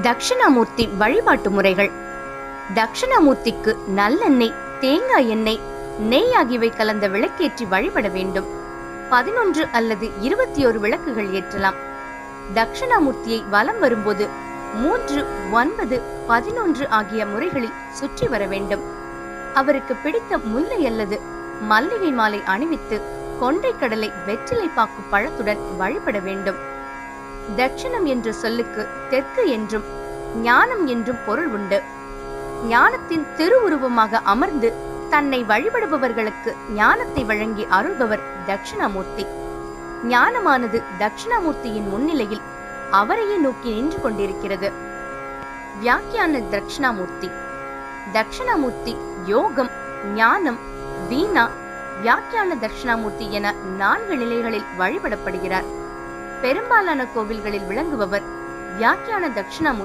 தட்சிணாமூர்த்தி வழிபாட்டு முறைகள். தட்சிணாமூர்த்திக்கு நல்லெண்ணெய், தேங்காய் எண்ணெய், நெய் ஆகியவை கலந்த விளக்கேற்றி வழிபட வேண்டும். 11 அல்லது 21 விளக்குகள் ஏற்றலாம். தட்சிணாமூர்த்தியை வலம் வரும்போது 3, 9, 11 ஆகிய முறைகளில் சுற்றி வர வேண்டும். அவருக்கு பிடித்த முல்லை அல்லது மல்லிகை மாலை அணிவித்து கொண்டை கடலை வெற்றிலை பாக்கு பழத்துடன் வழிபட வேண்டும். தட்சிணம் என்ற சொல்லுக்கு தெற்கு என்றும் ஞானம் என்றும் பொருள் உண்டு. ஞானத்தின் திருவுருவமாக அமர்ந்து தன்னை வழிபடுபவர்களுக்கு ஞானத்தை வழங்கி அருள்பவர் தட்சிணாமூர்த்தி. ஞானமானது தட்சிணாமூர்த்தியின் முன்னிலையில் அவரையே நோக்கி நின்று கொண்டிருக்கிறது. வியாக்கியான தட்சிணாமூர்த்தி. தட்சிணாமூர்த்தி யோகம், ஞானம், வீணா, வியாக்கியான தட்சிணாமூர்த்தி என 4 நிலைகளில் வழிபடப்படுகிறார். பெரும்பாலான கோவில்களில் விளங்குபவர் வியாக்கியான தட்சிணாமூர்த்தி.